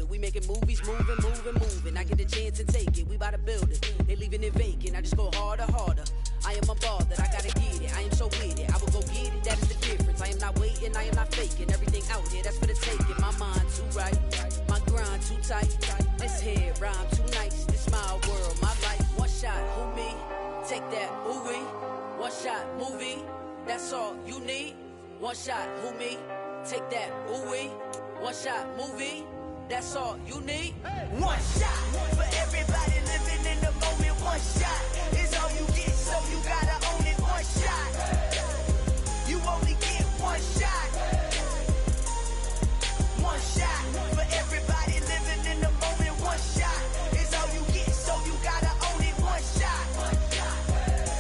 it. We making movies, moving. I get a chance and take it. We bout to build it. They leaving it vacant. I just go harder. I am unbothered. I gotta get it. I am so with it. I will go get it. That is the difference. I am not waiting. I am not faking. Everything out here, that's for the taking. My mind too right. My grind too tight. This head rhyme too nice. This my world, my life. One shot, who me? Take that, ooh wee. One shot, movie. That's all you need. One shot, who me? Take that, ooh wee. One shot, movie. That's all you need. One shot for everybody living in the moment. One shot is all you get, so you gotta own it. One shot. You only get one shot. One shot for everybody living in the moment. One shot is all you get, so you gotta own it. One shot.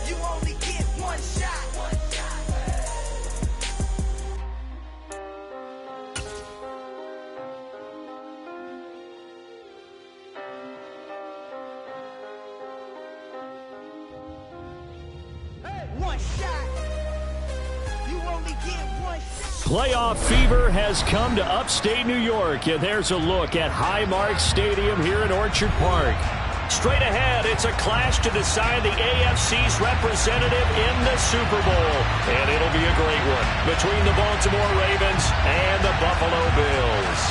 You only get one shot. One shot. You only get one shot. Playoff fever has come to upstate New York, and there's a look at Highmark Stadium here in Orchard Park. Straight ahead, it's a clash to decide the AFC's representative in the Super Bowl, and it'll be a great one between the Baltimore Ravens and the Buffalo Bills.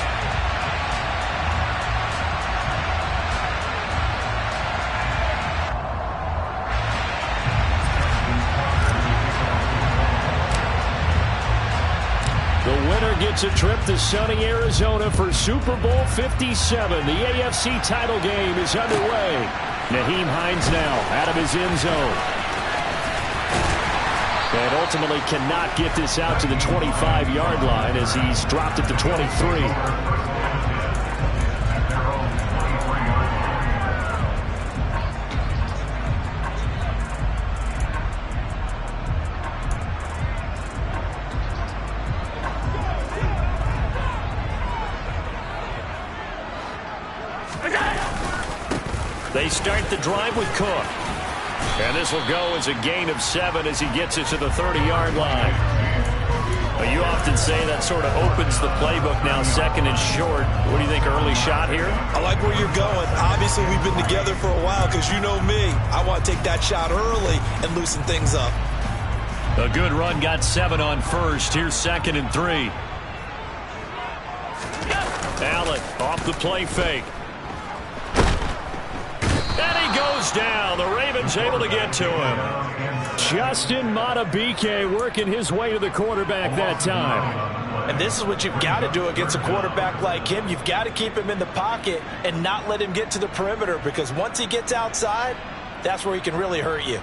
The winner gets a trip to sunny Arizona for Super Bowl 57. The AFC title game is underway. Nyheim Hines now out of his end zone. And ultimately cannot get this out to the 25-yard line as he's dropped it to 23. They start the drive with Cook. And this will go as a gain of 7 as he gets it to the 30-yard line. But you often say that sort of opens the playbook now, second and short. What do you think, early shot here? I like where you're going. Obviously, we've been together for a while because you know me. I want to take that shot early and loosen things up. A good run, got 7 on first. Here's second and 3. Allen off the play fake. And he goes down. The Ravens able to get to him. Justin Madubuike working his way to the quarterback that time. And this is what you've got to do against a quarterback like him. You've got to keep him in the pocket and not let him get to the perimeter, because once he gets outside, that's where he can really hurt you.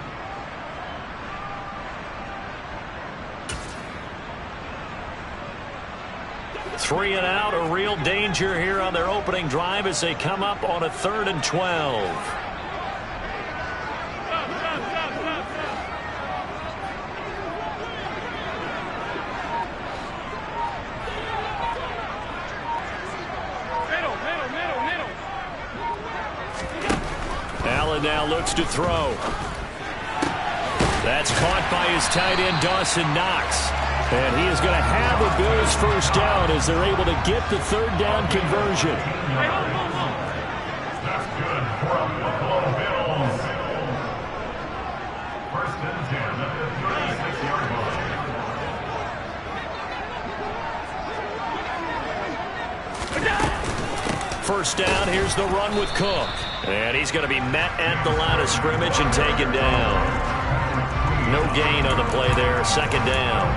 Three and out, a real danger here on their opening drive as they come up on a 3rd and 12. Allen now looks to throw. That's caught by his tight end, Dawson Knox. And he is going to have a Bills first down as they're able to get the 3rd down conversion. That's good for the Buffalo Bills. First and 10 at the 36-yard line. First down, here's the run with Cook. And he's going to be met at the line of scrimmage and taken down. No gain on the play there, second down.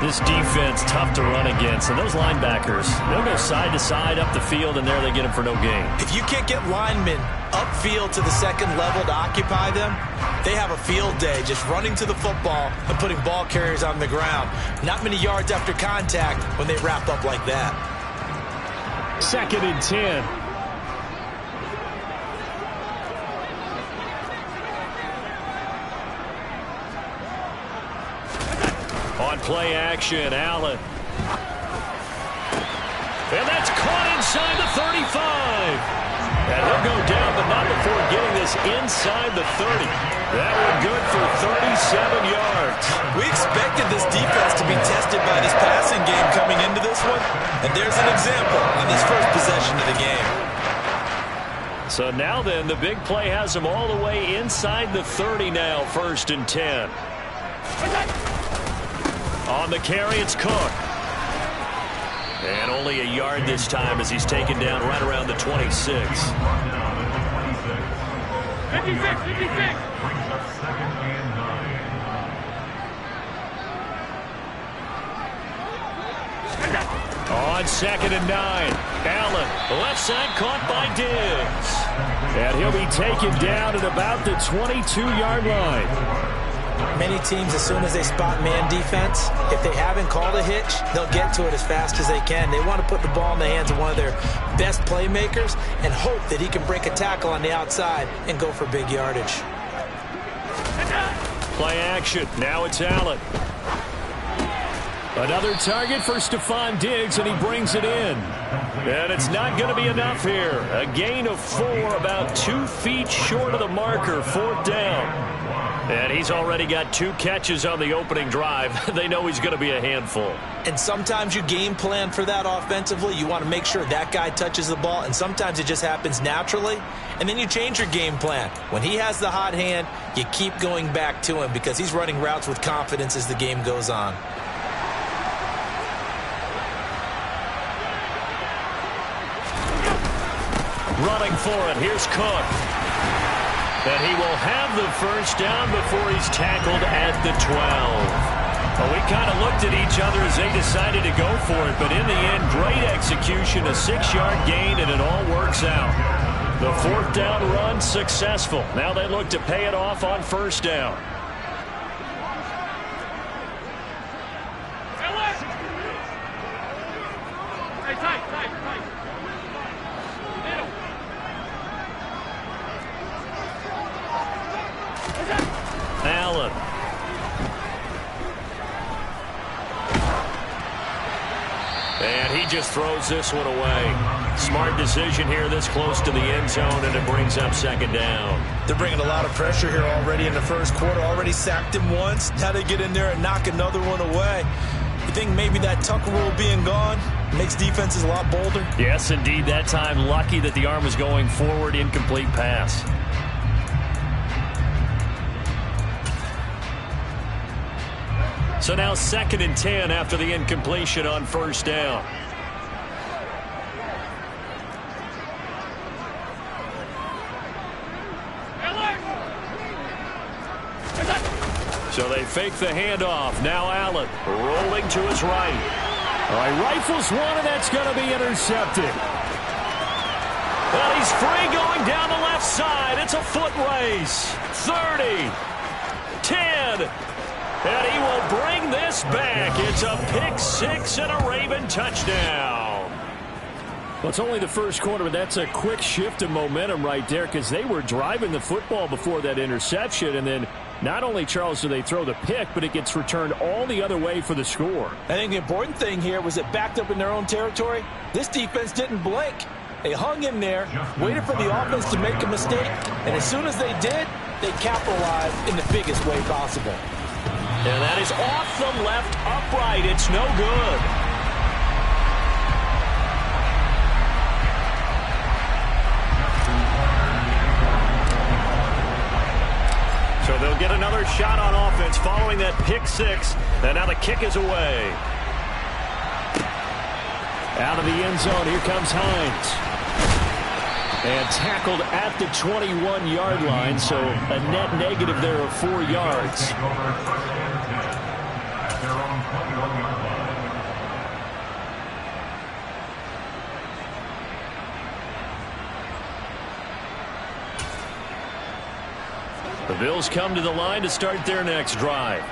This defense tough to run against, and those linebackers, they'll go side to side up the field, and there they get them for no gain. If you can't get linemen upfield to the second level to occupy them, they have a field day just running to the football and putting ball carriers on the ground. Not many yards after contact when they wrap up like that. 2nd and 10. On play action, Allen. And that's caught inside the 35. And he'll go down, but not before getting this inside the 30. That one good for 37 yards. We expected this defense to be tested by this passing game coming into this one. And there's an example on this first possession of the game. So now then, the big play has them all the way inside the 30 now, 1st and 10. On the carry, it's Cook. And only a yard this time as he's taken down right around the 26. 56. Brings up 2nd and 9. On 2nd and 9. Allen, left side, caught by Diggs. And he'll be taken down at about the 22-yard line. Many teams, as soon as they spot man defense, if they haven't called a hitch, they'll get to it as fast as they can. They want to put the ball in the hands of one of their best playmakers and hope that he can break a tackle on the outside and go for big yardage. Play action. Now it's Allen. Another target for Stephon Diggs, and he brings it in. And it's not going to be enough here. A gain of 4, about 2 feet short of the marker, 4th down. And he's already got 2 catches on the opening drive. They know he's going to be a handful. And sometimes you game plan for that offensively. You want to make sure that guy touches the ball, and sometimes it just happens naturally. And then you change your game plan. When he has the hot hand, you keep going back to him because he's running routes with confidence as the game goes on. Running for it. Here's Cook. And he will have the 1st down before he's tackled at the 12. Well, we kind of looked at each other as they decided to go for it, but in the end, great execution, a 6-yard gain, and it all works out. The 4th down run successful. Now they look to pay it off on 1st down. Allen. And he just throws this one away. Smart decision here this close to the end zone, and it brings up 2nd down. They're bringing a lot of pressure here already in the 1st quarter. Already sacked him once. Now they get in there and knock another one away. You think maybe that Tucker rule being gone makes defenses a lot bolder? Yes, indeed. That time, lucky that the arm was going forward, incomplete pass. So now 2nd and 10 after the incompletion on 1st down. So they fake the handoff. Now Allen rolling to his right. All right, rifles one, and that's going to be intercepted. Well, he's free going down the left side. It's a foot race. 30, 10. And he will bring this back. It's a pick-6 and a Raven touchdown. Well, it's only the 1st quarter, but that's a quick shift of momentum right there because they were driving the football before that interception. And then not only, Charles, do they throw the pick, but it gets returned all the other way for the score. I think the important thing here was it backed up in their own territory. This defense didn't blink. They hung in there, waited for the offense to make a mistake, and as soon as they did, they capitalized in the biggest way possible. And that is off the left upright. It's no good. So they'll get another shot on offense following that pick-6. And now the kick is away. Out of the end zone, here comes Hines. And tackled at the 21-yard line, so a net negative there of 4 yards. The Bills come to the line to start their next drive.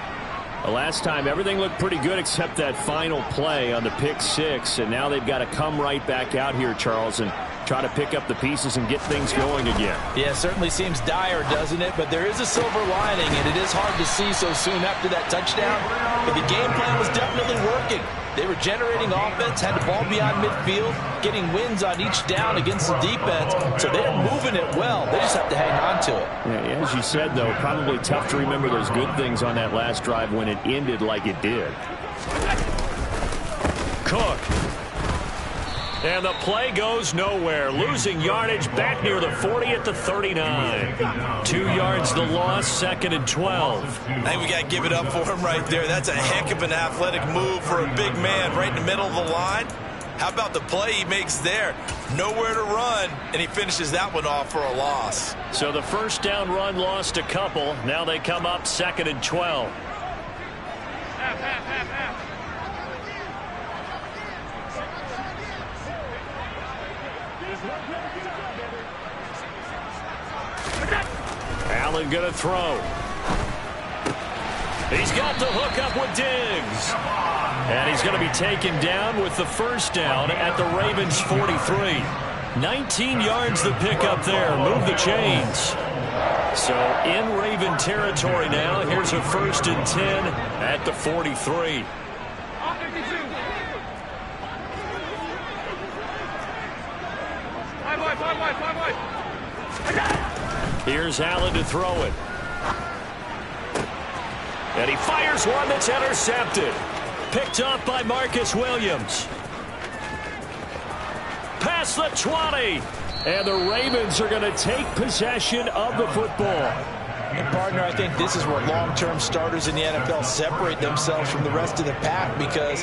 The last time, everything looked pretty good except that final play on the pick-6, and now they've got to come right back out here, Charles, and try to pick up the pieces and get things going again. Yeah, it certainly seems dire, doesn't it? But there is a silver lining, and it is hard to see so soon after that touchdown. But the game plan was definitely working. They were generating offense, had the ball beyond midfield, getting wins on each down against the defense. So they're moving it well. They just have to hang on to it. Yeah, as you said, though, probably tough to remember those good things on that last drive when it ended like it did. Cook. And the play goes nowhere. Losing yardage back near the 40 at the 39. 2 yards the loss, 2nd and 12. I think we got to give it up for him right there. That's a heck of an athletic move for a big man right in the middle of the line. How about the play he makes there? Nowhere to run, and he finishes that one off for a loss. So the first down run lost a couple. Now they come up 2nd and 12. Allen going to throw. He's got the hook up with Diggs. And he's going to be taken down with the first down at the Ravens 43. 19 yards the pick up there. Move the chains. So in Raven territory now. Here's a 1st and 10 at the 43. Here's Allen to throw it. And he fires one that's intercepted. Picked off by Marcus Williams. Past the 20. And the Ravens are going to take possession of the football. And partner, I think this is where long-term starters in the NFL separate themselves from the rest of the pack, because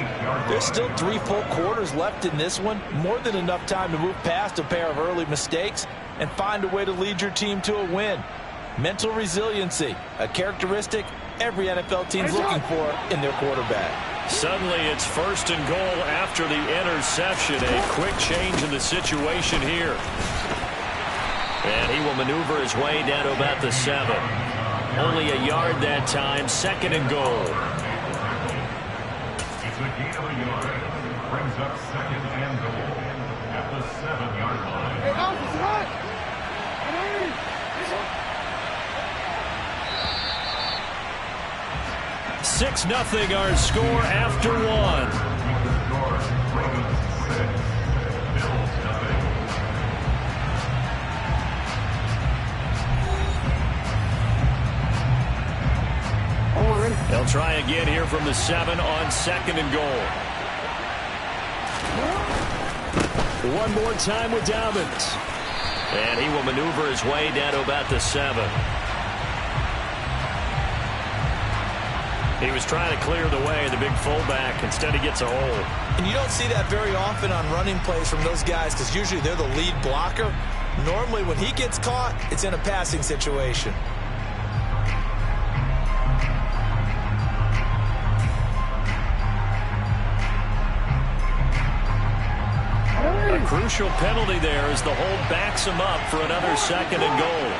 there's still 3 full quarters left in this one. More than enough time to move past a pair of early mistakes and find a way to lead your team to a win. Mental resiliency, a characteristic every NFL team's looking for in their quarterback. Suddenly it's 1st and goal after the interception. A quick change in the situation here. And he will maneuver his way down to about the 7. Only a yard that time. 2nd and goal. It's a gain of a yard. Brings up 2nd and goal at the 7-yard line. Hey, Alpha's hot! 6-0 our score after 1. They'll try again here from the 7 on 2nd and goal. One more time with Dobbins. And he will maneuver his way down to about the 7. He was trying to clear the way, the big fullback. Instead, he gets a hole. And you don't see that very often on running plays from those guys, because usually they're the lead blocker. Normally, when he gets caught, it's in a passing situation. A crucial penalty there as the hold backs him up for another 2nd and goal.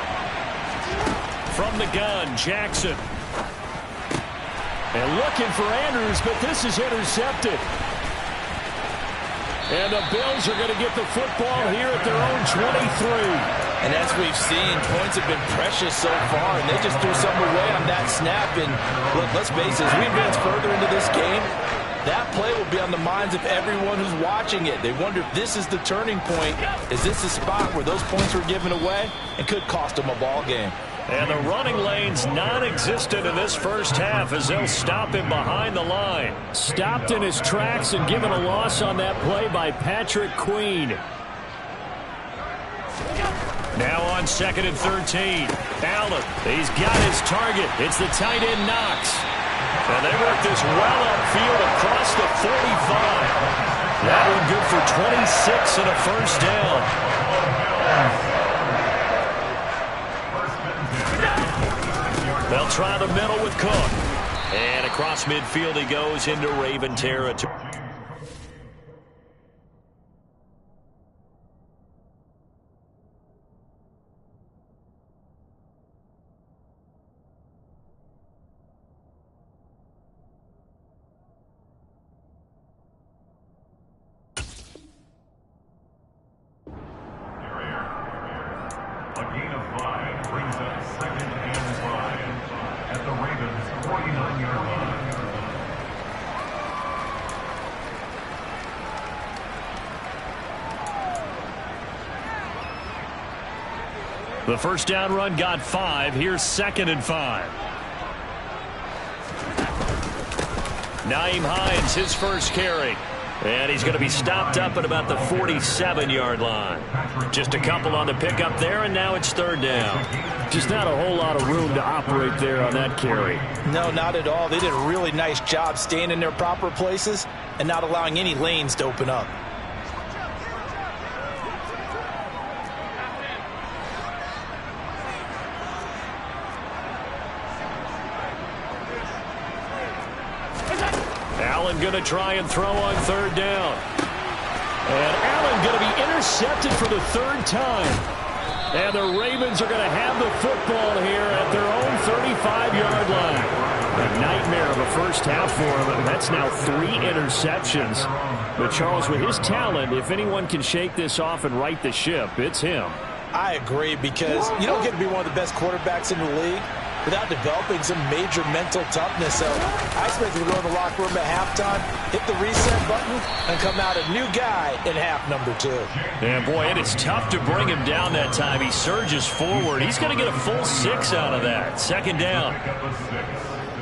From the gun, Jackson. And looking for Andrews, but this is intercepted. And the Bills are going to get the football here at their own 23. And as we've seen, points have been precious so far, and they just threw some away on that snap. And look, let's face it, as we advance further into this game, that play will be on the minds of everyone who's watching it. They wonder if this is the turning point. Is this the spot where those points were given away and could cost them a ball game? And the running lane's non-existent in this first half as they'll stop him behind the line. Stopped in his tracks and given a loss on that play by Patrick Queen. Now on 2nd and 13. Allen, he's got his target. It's the tight end Knox. And they work this well upfield across the 45. That one good for 26 and a first down. They'll try the middle with Cook. And across midfield he goes into Raven territory. A gain of 5 brings up 2nd and 5 at the Ravens' 49-yard line. The first down run got 5. Here's 2nd and 5. Nyheim Hines, his first carry. And he's going to be stopped up at about the 47-yard line. Just a couple on the pickup there, and now it's third down. Just not a whole lot of room to operate there on that carry. No, not at all. They did a really nice job staying in their proper places and not allowing any lanes to open up. Allen going to try and throw on third down. And Allen going to be intercepted for the third time. And the Ravens are going to have the football here at their own 35-yard line. A nightmare of a first half for him. That's now 3 interceptions. But Charles, with his talent, if anyone can shake this off and right the ship, it's him. I agree, because you don't get to be one of the best quarterbacks in the league without developing some major mental toughness. So I expect him to go in the locker room at halftime, hit the reset button, and come out a new guy in half number 2. And boy, it is tough to bring him down that time. He surges forward. He's going to get a full 6 out of that. Second down.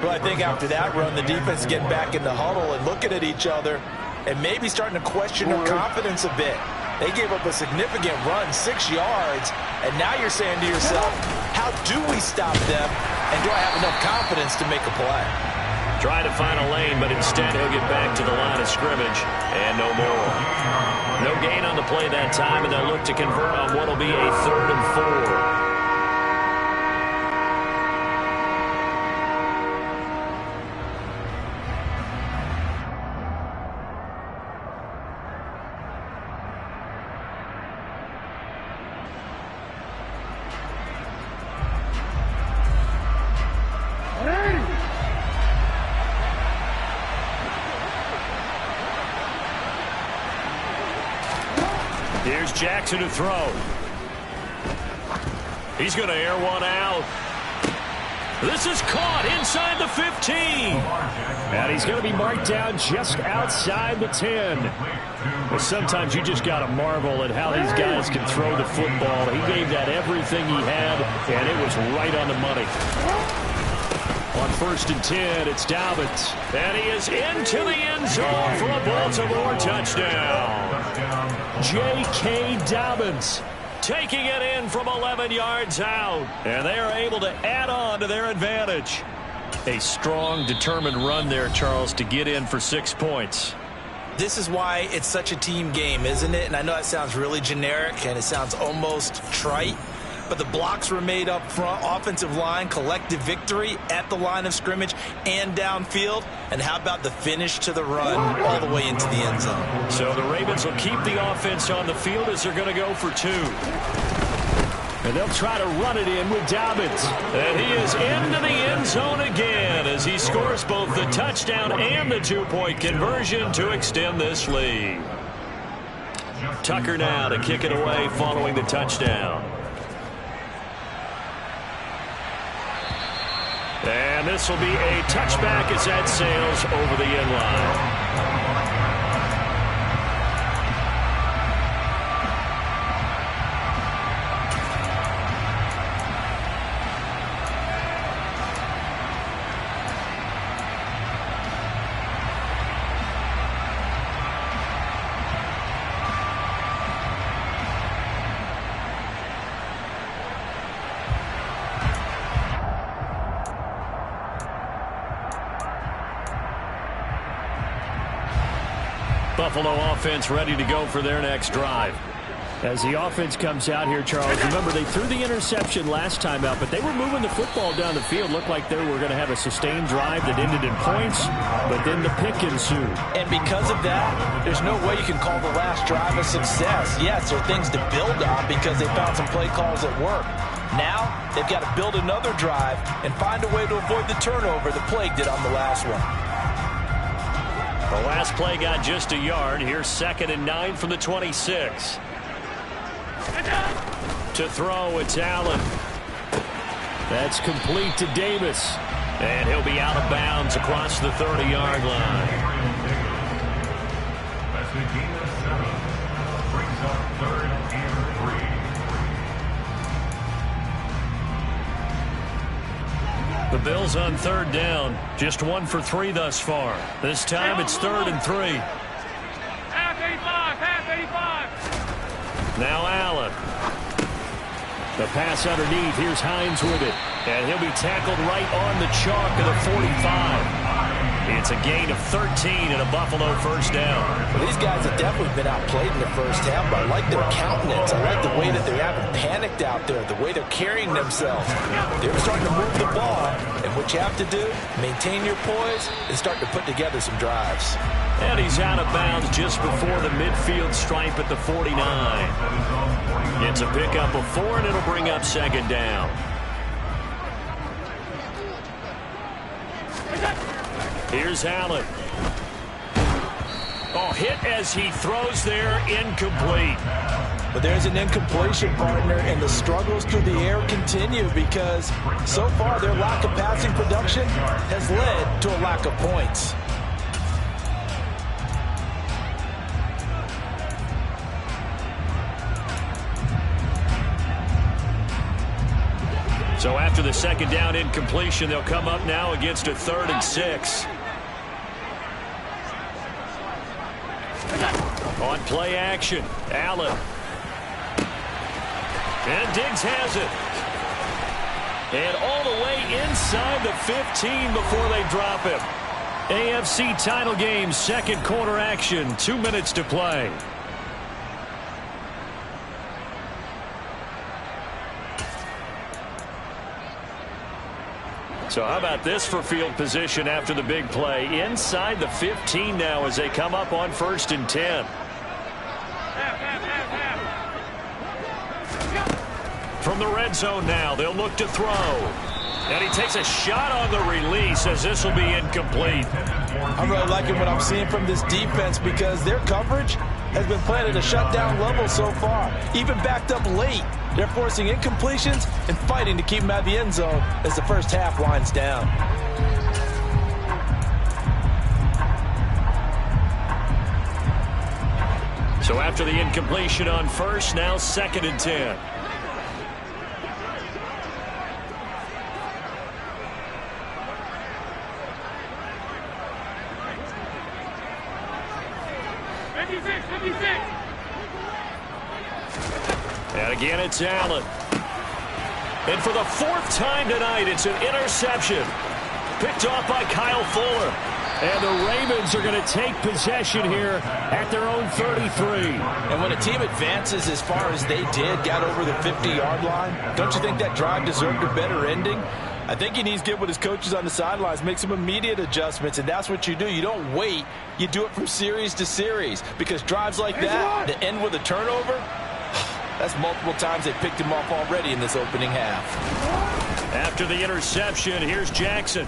Well, I think after that run, the defense is getting back in the huddle and looking at each other and maybe starting to question their confidence a bit. They gave up a significant run, 6 yards, and now you're saying to yourself, how do we stop them, and do I have enough confidence to make a play? Trying to find a lane, but instead he'll get back to the line of scrimmage, and no more. No gain on the play that time, and they'll look to convert on what will be a 3rd and 4. Here's Jackson to throw. He's going to air one out. This is caught inside the 15. And he's going to be marked down just outside the 10. But sometimes you just got to marvel at how these guys can throw the football. He gave that everything he had, and it was right on the money. On 1st and 10, it's Dobbins. And he is into the end zone for a Baltimore touchdown. J.K. Dobbins taking it in from 11 yards out. And they are able to add on to their advantage. A strong, determined run there, Charles, to get in for 6 points. This is why it's such a team game, isn't it? And I know that sounds really generic and it sounds almost trite. But the blocks were made up front, offensive line, collective victory at the line of scrimmage and downfield. And how about the finish to the run all the way into the end zone? So the Ravens will keep the offense on the field as they're going to go for 2. And they'll try to run it in with Dobbins. And he is into the end zone again as he scores both the touchdown and the 2-point conversion to extend this lead. Tucker now to kick it away following the touchdown. And this will be a touchback as that sails over the end line. Buffalo offense ready to go for their next drive. As the offense comes out here, Charles, remember they threw the interception last time out, but they were moving the football down the field. Looked like they were going to have a sustained drive that ended in points, but then the pick ensued. And because of that, there's no way you can call the last drive a success. Yes, there are things to build on because they found some play calls that work. Now, they've got to build another drive and find a way to avoid the turnover that plagued it on the last one. The last play got just a yard. Here's 2nd and 9 from the 26. To throw, it's Allen. That's complete to Davis. And he'll be out of bounds across the 30-yard line. That's the game of 7. Brings up 3rd and 3. The Bills on 3rd down. Just 1 for 3 thus far. This time it's 3rd and 3. Now Allen. The pass underneath. Here's Hines with it. And he'll be tackled right on the chalk of the 45. It's a gain of 13 and a Buffalo first down. Well, these guys have definitely been outplayed in the first half, but I like their countenance. I like the way that they haven't panicked out there, the way they're carrying themselves. They're starting to move the ball, and what you have to do, maintain your poise and start to put together some drives. And he's out of bounds just before the midfield stripe at the 49. It's a pickup of 4, and it'll bring up second down. Here's Allen. Oh, hit as he throws there, incomplete. But there's an incompletion, partner, and the struggles through the air continue because so far their lack of passing production has led to a lack of points. So after the second down incompletion, they'll come up now against a 3rd and 6. On play action, Allen. And Diggs has it. And all the way inside the 15 before they drop him. AFC title game, second quarter action, 2 minutes to play. So how about this for field position after the big play? Inside the 15 now as they come up on 1st and 10. From the red zone now, they'll look to throw. And he takes a shot on the release as this will be incomplete. I'm really liking what I'm seeing from this defense because their coverage has been playing at a shutdown level so far. Even backed up late, they're forcing incompletions and fighting to keep them out of the end zone as the first half winds down. So after the incompletion on 1st, now 2nd and 10. And again, it's Allen. And for the 4th time tonight, it's an interception. Picked off by Kyle Fuller. And the Ravens are going to take possession here at their own 33. And when a team advances as far as they did, got over the 50-yard line, don't you think that drive deserved a better ending? I think he needs to get with his coaches on the sidelines, make some immediate adjustments, and that's what you do. You don't wait. You do it from series to series because drives like that that end with a turnover, that's multiple times they picked him off already in this opening half. After the interception, here's Jackson.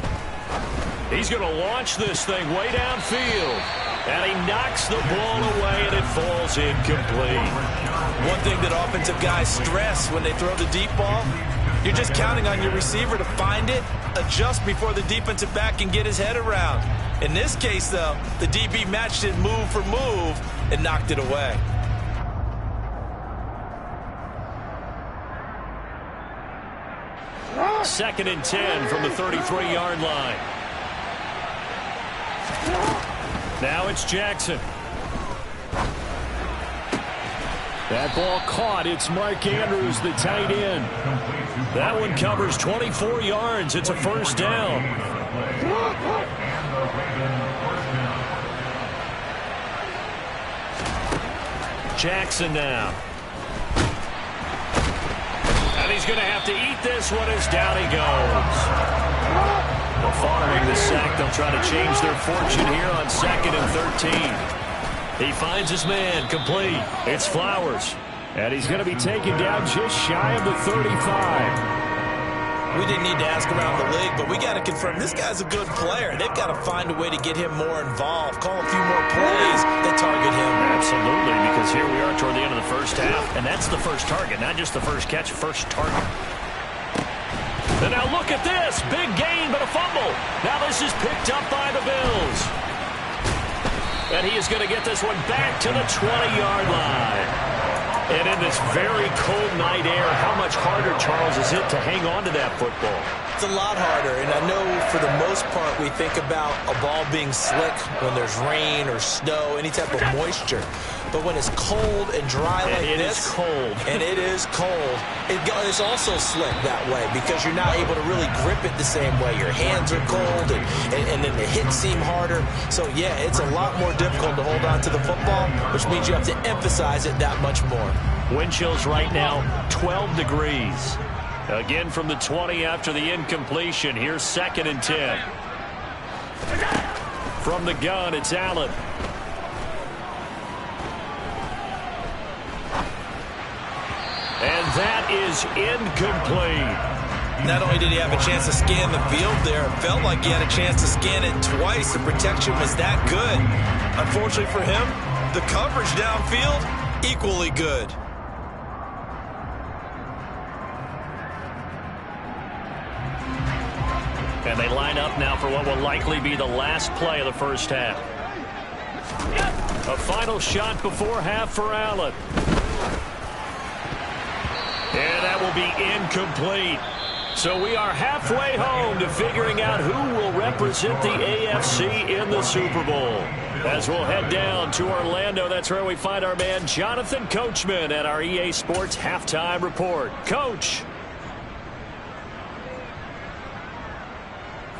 He's going to launch this thing way downfield. And he knocks the ball away, and it falls incomplete. One thing that offensive guys stress when they throw the deep ball, you're just counting on your receiver to find it, adjust before the defensive back can get his head around. In this case, though, the DB matched it move for move and knocked it away. Second and 10 from the 33-yard line. Now it's Jackson. That ball caught. It's Mark Andrews, the tight end. That one covers 24 yards. It's a first down. Jackson now. And he's going to have to eat this one as down he goes. Well, following the sack, they'll try to change their fortune here on 2nd and 13. He finds his man, complete. It's Flowers. And he's going to be taken down just shy of the 35. We didn't need to ask around the league, but we got to confirm this guy's a good player. They've got to find a way to get him more involved, call a few more plays that target him. Absolutely, because here we are toward the end of the first half, and that's the first target, not just the first catch, first target. And now look at this. Big gain, but a fumble. Now this is picked up by the Bills. And he is going to get this one back to the 20-yard line. And in this very cold night air, how much harder, Charles, is it to hang on to that football? It's a lot harder, and I know for the most part we think about a ball being slick when there's rain or snow, any type of moisture. But when it's cold and dry like this, it is cold. and it is cold, it's also slick that way because you're not able to really grip it the same way. Your hands are cold, and then the hits seem harder. So, yeah, it's a lot more difficult to hold on to the football, which means you have to emphasize it that much more. Wind chills right now, 12 degrees. Again from the 20 after the incompletion. Here's 2nd and 10. From the gun, it's Allen. And that is incomplete. Not only did he have a chance to scan the field there, it felt like he had a chance to scan it twice. The protection was that good. Unfortunately for him, the coverage downfield, equally good. And they line up now for what will likely be the last play of the first half. A final shot before half for Allen. And that will be incomplete. So we are halfway home to figuring out who will represent the AFC in the Super Bowl. As we'll head down to Orlando, that's where we find our man Jonathan Coachman at our EA Sports Halftime Report. Coach.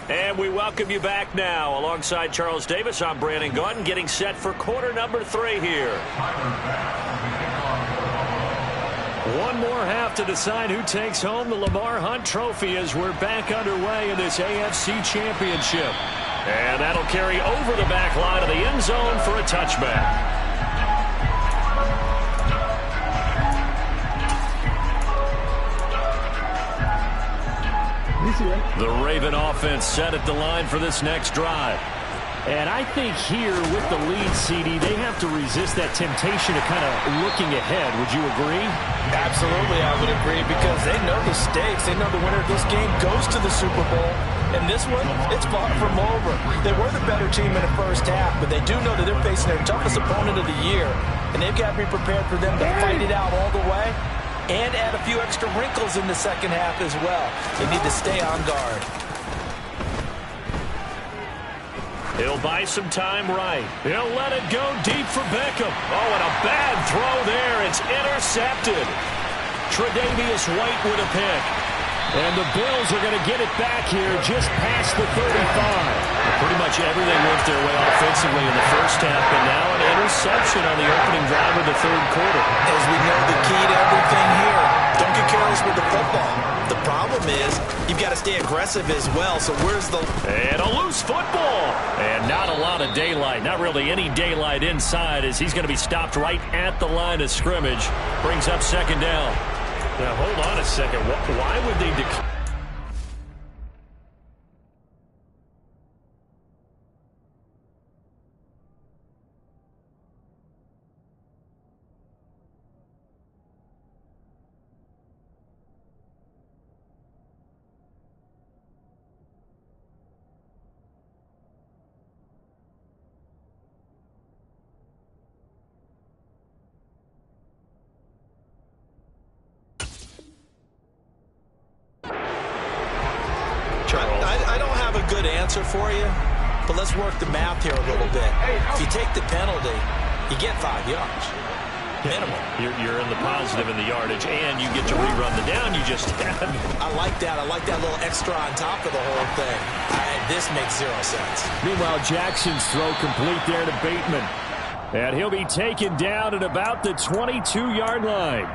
And we welcome you back now. Alongside Charles Davis, I'm Brandon Gaudin, getting set for quarter number 3 here. One more half to decide who takes home the Lamar Hunt Trophy as we're back underway in this AFC Championship. And that'll carry over the back line of the end zone for a touchback. The Raven offense set at the line for this next drive. And I think here with the lead, CD, they have to resist that temptation of kind of looking ahead. Would you agree? Absolutely, I would agree, because they know the stakes. They know the winner of this game goes to the Super Bowl. And this one, it's far from over. They were the better team in the first half, but they do know that they're facing their toughest opponent of the year. And they've got to be prepared for them to fight it out all the way and add a few extra wrinkles in the second half as well. They need to stay on guard. He'll buy some time right. He'll let it go deep for Beckham. Oh, and a bad throw there. It's intercepted. Tre'Davious White with a pick. And the Bills are going to get it back here just past the 35. Pretty much everything went their way offensively in the first half, but now an interception on the opening drive of the third quarter. As we know, the key to everything here, don't get careless with the football. The problem is you've got to stay aggressive as well, so where's the... And a loose football. And not a lot of daylight, not really any daylight inside, as he's going to be stopped right at the line of scrimmage. Brings up 2nd down. Now, hold on a second. Why would they declare? I don't have a good answer for you, but let's work the math here a little bit. If you take the penalty, you get 5 yards. Minimum. You're in the positive in the yardage, and you get to rerun the down you just had. I like that. I like that little extra on top of the whole thing. This makes 0 sense. Meanwhile, Jackson's throw complete there to Bateman. And he'll be taken down at about the 22-yard line.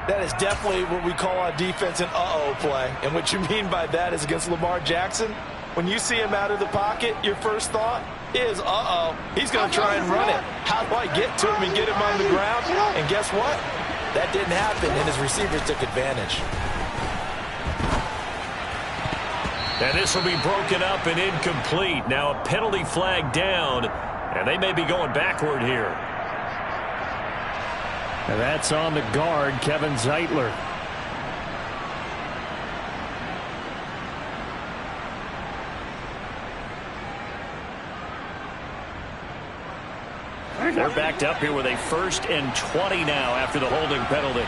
That is definitely what we call on defense an uh-oh play. And what you mean by that is against Lamar Jackson, when you see him out of the pocket, your first thought is, uh-oh, he's going to try and run it. How do I get to him and get him on the ground? And guess what? That didn't happen, and his receivers took advantage. And this will be broken up and incomplete. Now a penalty flag down, and they may be going backward here. And that's on the guard, Kevin Zeitler. They're backed up here with a 1st and 20 now after the holding penalty.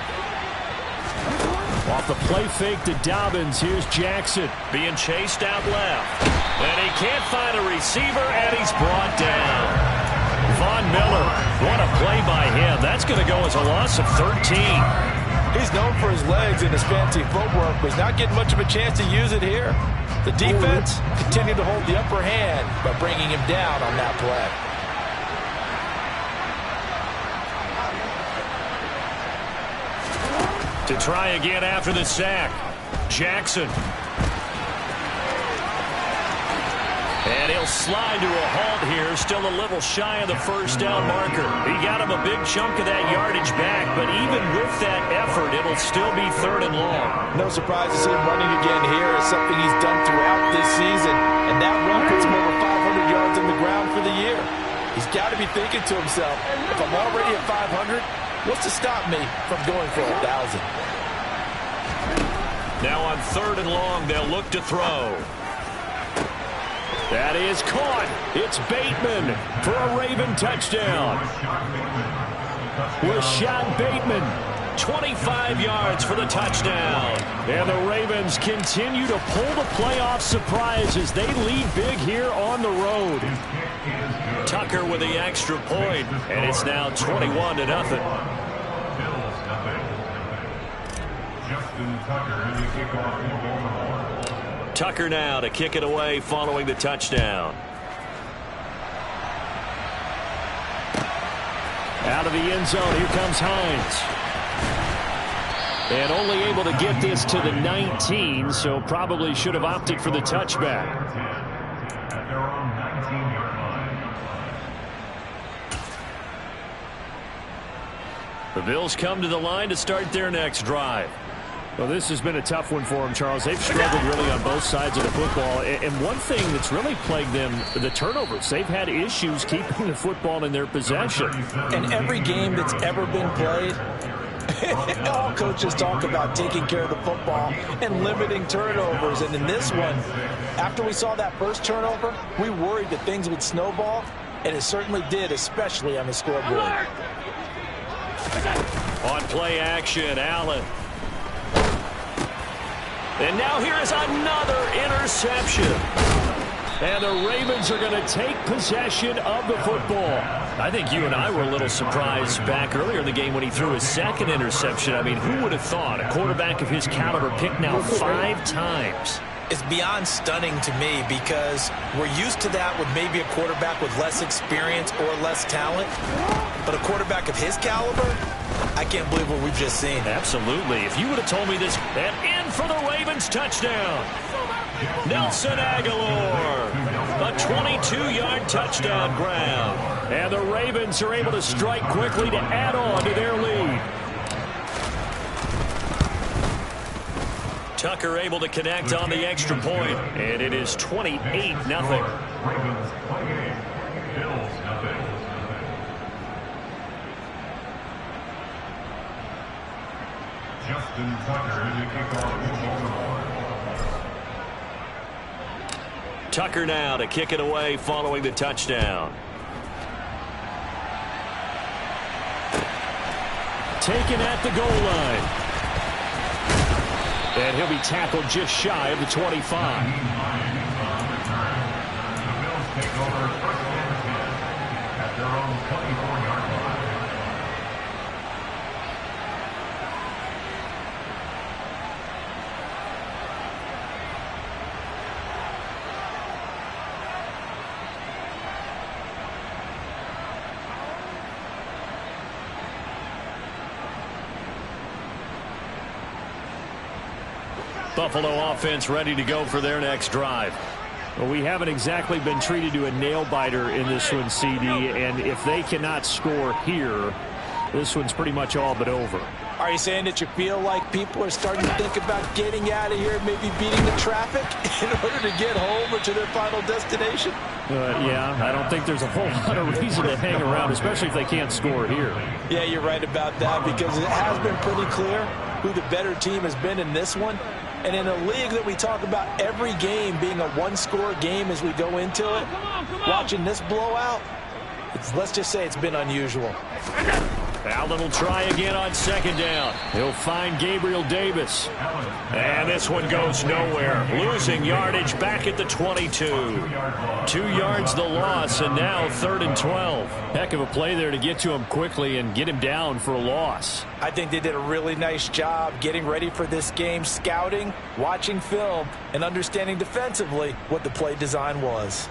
Off the play fake to Dobbins. Here's Jackson. Being chased out left. And he can't find a receiver, and he's brought down. Von Miller, what a play by him. That's going to go as a loss of 13. He's known for his legs and his fancy footwork, but he's not getting much of a chance to use it here. The defense continued to hold the upper hand by bringing him down on that play. To try again after the sack. Jackson. And he'll slide to a halt here. Still a little shy of the first down marker. He got him a big chunk of that yardage back, but even with that effort, it'll still be 3rd and long. No surprise to see him running again here. It's something he's done throughout this season. And that run puts him over 500 yards on the ground for the year. He's got to be thinking to himself, if I'm already at 500, what's to stop me from going for 1,000? Now on 3rd and long, they'll look to throw. That is caught. It's Bateman for a Raven touchdown. Rashad Bateman, 25 yards for the touchdown. And the Ravens continue to pull the playoff surprise as they lead big here on the road. Tucker with the extra point, and it's now 21-0. Tucker now to kick it away following the touchdown. Out of the end zone, here comes Hines. And only able to get this to the 19, so probably should have opted for the touchback. At their own 19-yard line. The Bills come to the line to start their next drive. Well, this has been a tough one for them, Charles. They've struggled really on both sides of the football. And one thing that's really plagued them, the turnovers. They've had issues keeping the football in their possession. In every game that's ever been played, all coaches talk about taking care of the football and limiting turnovers. And in this one, after we saw that first turnover, we worried that things would snowball, and it certainly did, especially on the scoreboard. On play action, Allen. And now here is another interception. And the Ravens are going to take possession of the football. I think you and I were a little surprised back earlier in the game when he threw his second interception. I mean, who would have thought a quarterback of his caliber picked now 5 times? It's beyond stunning to me because we're used to that with maybe a quarterback with less experience or less talent. But a quarterback of his caliber, I can't believe what we've just seen. Absolutely. If you would have told me this, and in for the Ravens touchdown. Nelson Aguilar, a 22-yard touchdown grab. And the Ravens are able to strike quickly to add on to their lead. Tucker able to connect on the extra point, and it is 28-0. Ravens 28, Bills 0. Justin Tucker to kick off for Baltimore. Tucker now to kick it away following the touchdown. Taken at the goal line. And he'll be tackled just shy of the 25. The Bills take over 1st and 10 at their own 24-yard line. Buffalo offense ready to go for their next drive. Well, we haven't exactly been treated to a nail-biter in this one, CD, and if they cannot score here, this one's pretty much all but over. Are you saying that you feel like people are starting to think about getting out of here, maybe beating the traffic in order to get home or to their final destination? Yeah, I don't think there's a whole lot of reason to hang around, especially if they can't score here. Yeah, you're right about that because it has been pretty clear who the better team has been in this one. And in a league that we talk about every game being a one-score game as we go into it, watching this blowout, let's just say it's been unusual. Allen will try again on second down. He'll find Gabriel Davis. And this one goes nowhere. Losing yardage back at the 22. 2 yards the loss, and now 3rd and 12. Heck of a play there to get to him quickly and get him down for a loss. I think they did a really nice job getting ready for this game, scouting, watching film, and understanding defensively what the play design was.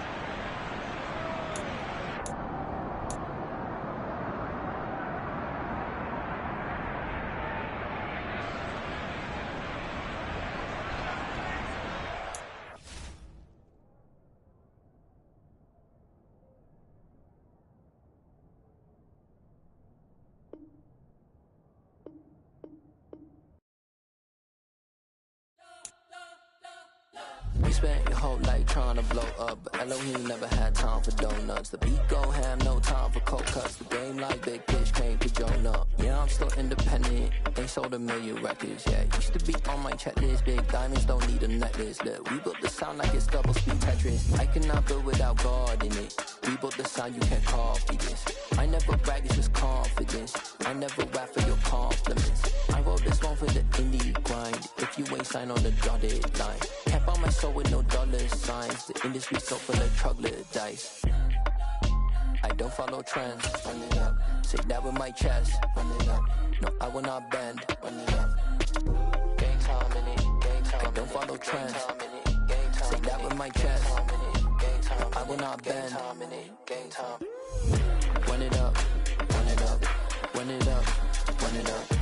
We spent your whole life trying to blow up, but Elohim never had time for donuts. The beat go ham, no time for cold cuts. The game like Big Fish came to Jonah. Yeah, I'm still independent, ain't sold a million records. Yeah, used to be on my checklist. Big diamonds don't need a necklace. Look, we built the sound like it's double speed Tetris. I cannot build without God in it. We built the sound, you can't copy this. I never brag, it's just confidence. I never rap for your compliments. I wrote this one for the indie grind. If you ain't signed on the dotted line, can't buy my soul with no dollar signs. The industry so full of troglodytes. I don't follow trends. Run it up. Say that with my chest. Run it up. No, I will not bend. Run it up. Gang time in it. Gang time. I don't follow trends. Say that with my chest. I will not bend. Gang time. Run it up. Run it up. Run it up. Run it up.